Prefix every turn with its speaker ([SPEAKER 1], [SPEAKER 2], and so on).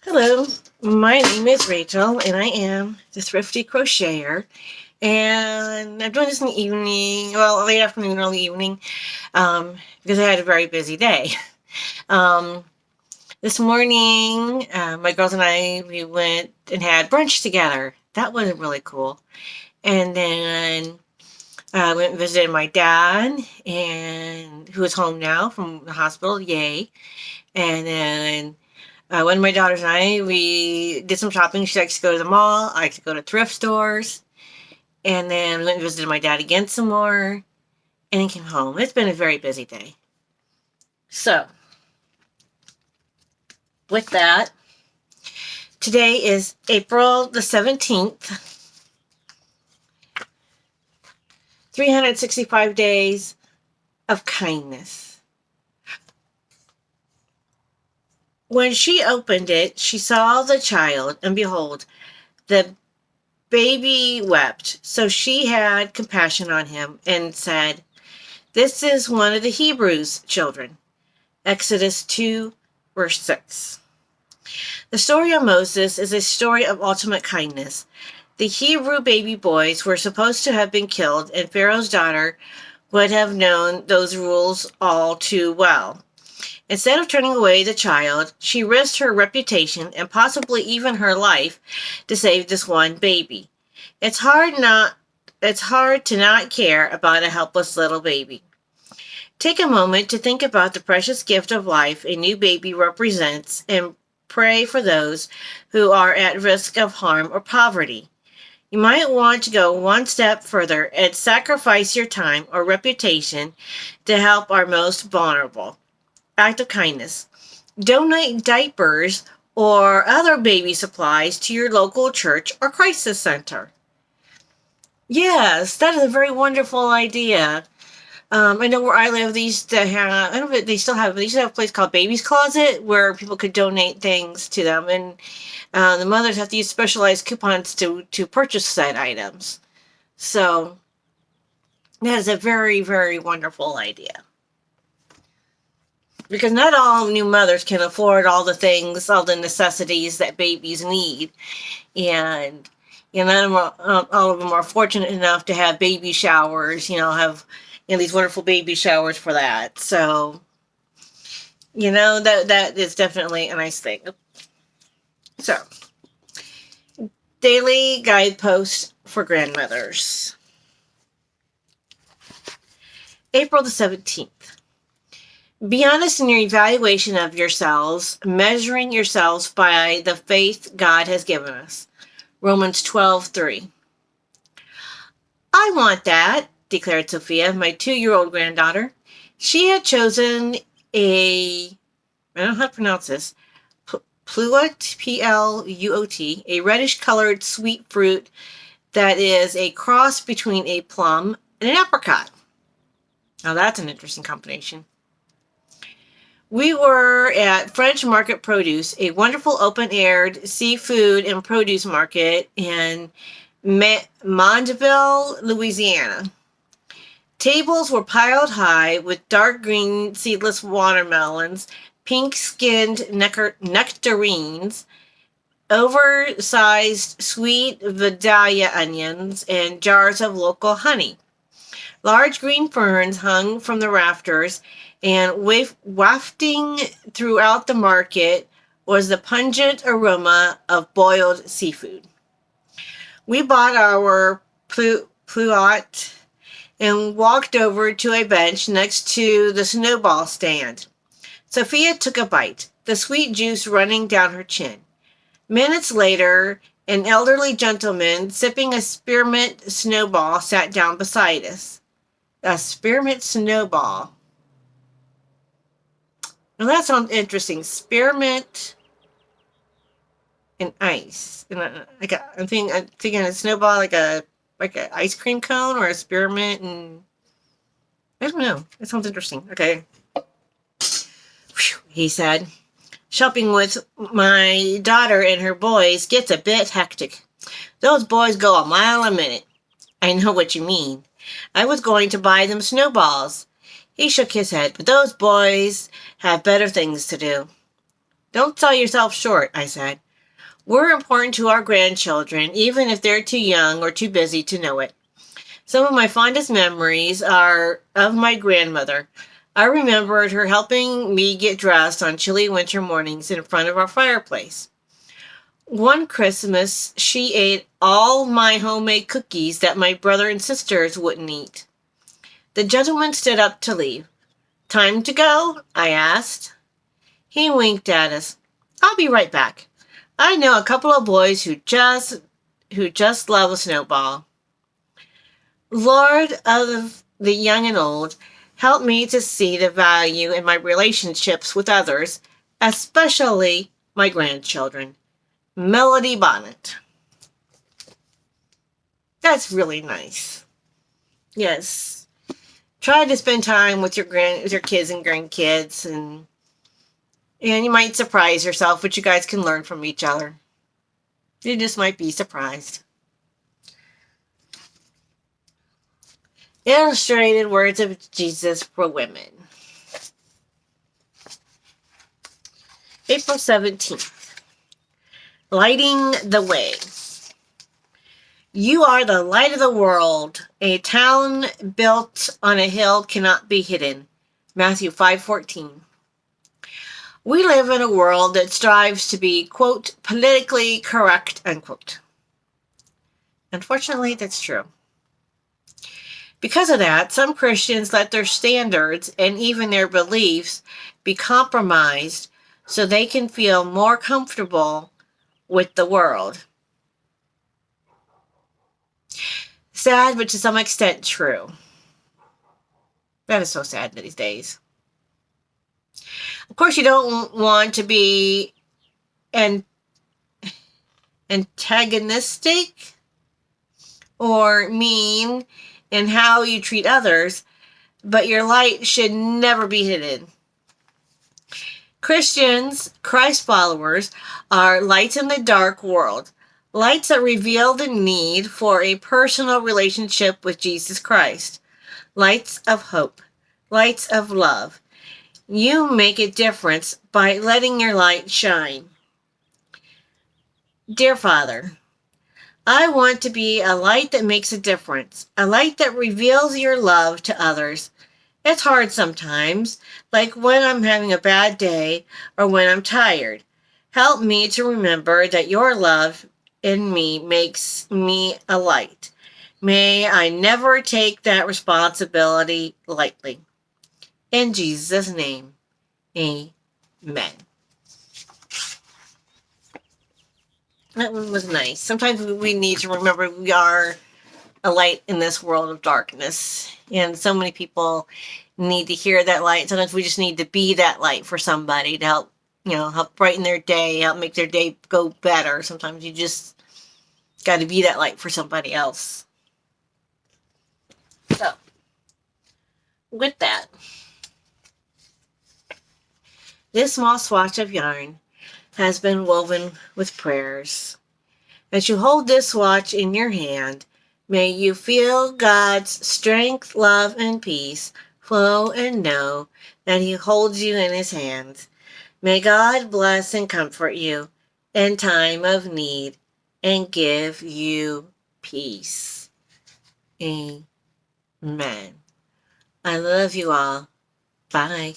[SPEAKER 1] Hello, my name is Rachel, and I am the Thrifty Crocheter. And I'm doing this in the evening, well, late afternoon, early evening, because I had a very busy day. Um, this morning, my girls and I, we went and had brunch together. That was really cool. And then I went and visited my dad, and who is home now from the hospital. Yay! And then one of my daughters and I, we did some shopping. She likes to go to the mall. I like to go to thrift stores. And then we went and visited my dad again some more. And then came home. It's been a very busy day. So, with that, today is April the 17th. 365 days of kindness. When she opened it, she saw the child, and behold, the baby wept. So she had compassion on him and said, "This is one of the Hebrews' children." Exodus 2, verse 6. The story of Moses is a story of ultimate kindness. The Hebrew baby boys were supposed to have been killed, and Pharaoh's daughter would have known those rules all too well. Instead of turning away the child, she risked her reputation and possibly even her life to save this one baby. It's hard to not care about a helpless little baby. Take a moment to think about the precious gift of life a new baby represents and pray for those who are at risk of harm or poverty. You might want to go one step further and sacrifice your time or reputation to help our most vulnerable. Act of kindness. Donate diapers or other baby supplies to your local church or crisis center. Yes, that is a very wonderful idea. I know where I live, they used to have, I don't know if they still have, they used to have a place called Baby's Closet where people could donate things to them. And the mothers have to use specialized coupons to purchase said items. So that is a very, very wonderful idea. Because not all new mothers can afford all the things, all the necessities that babies need. And not all of them are fortunate enough to have baby showers, have these wonderful baby showers for that. So, that is definitely a nice thing. So, daily guideposts for grandmothers. April the 17th. Be honest in your evaluation of yourselves, measuring yourselves by the faith God has given us. Romans 12:3. I want that, declared Sophia, my 2-year-old granddaughter. She had chosen I don't know how to pronounce this, pluot, P-L-U-O-T, a reddish-colored sweet fruit that is a cross between a plum and an apricot. Now that's an interesting combination. We were at French Market Produce, a wonderful open-aired seafood and produce market in Mondeville, Louisiana. Tables were piled high with dark green seedless watermelons, pink-skinned nectarines, oversized sweet Vidalia onions, and jars of local honey. Large green ferns hung from the rafters, and wafting throughout the market was the pungent aroma of boiled seafood. We bought our pluot and walked over to a bench next to the snowball stand. Sophia took a bite, the sweet juice running down her chin. Minutes later, an elderly gentleman sipping a spearmint snowball sat down beside us. A spearmint snowball. Now that sounds interesting. Spearmint and ice. And I'm thinking a snowball like a ice cream cone or a spearmint, and I don't know. That sounds interesting. Okay. Whew, he said. Shopping with my daughter and her boys gets a bit hectic. Those boys go a mile a minute. I know what you mean. I was going to buy them snowballs. He shook his head, but those boys have better things to do. Don't sell yourself short, I said. We're important to our grandchildren, even if they're too young or too busy to know it. Some of my fondest memories are of my grandmother. I remembered her helping me get dressed on chilly winter mornings in front of our fireplace. One Christmas, she ate all my homemade cookies that my brother and sisters wouldn't eat. The gentleman stood up to leave. Time to go? I asked. He winked at us. I'll be right back. I know a couple of boys who just love a snowball. Lord of the young and old, help me to see the value in my relationships with others, especially my grandchildren. Melody Bonnet. That's really nice. Yes. Try to spend time with your kids and grandkids, and you might surprise yourself, but you guys can learn from each other. You just might be surprised. Illustrated Words of Jesus for Women. April 17th. Lighting the Way. You are the light of the world. A town built on a hill cannot be hidden. Matthew 5:14. We live in a world that strives to be, quote, politically correct, unquote. Unfortunately, that's true. Because of that, some Christians let their standards and even their beliefs be compromised so they can feel more comfortable with the world. Sad, but to some extent true. That is so sad these days. Of course, you don't want to be antagonistic or mean in how you treat others, but your light should never be hidden. Christians, Christ followers, are lights in the dark world, lights that reveal the need for a personal relationship with Jesus Christ, lights of hope, lights of love. You make a difference by letting your light shine. Dear Father, I want to be a light that makes a difference, a light that reveals your love to others. It's hard sometimes, like when I'm having a bad day or when I'm tired. Help me to remember that your love in me makes me a light. May I never take that responsibility lightly. In Jesus' name, amen. That one was nice. Sometimes we need to remember we are a light in this world of darkness. And so many people need to hear that light. Sometimes we just need to be that light for somebody to help, help brighten their day, help make their day go better. Sometimes you just got to be that light for somebody else. So, with that, this small swatch of yarn has been woven with prayers. As you hold this swatch in your hand, may you feel God's strength, love, and peace flow and know that He holds you in His hands. May God bless and comfort you in time of need and give you peace. Amen. I love you all. Bye.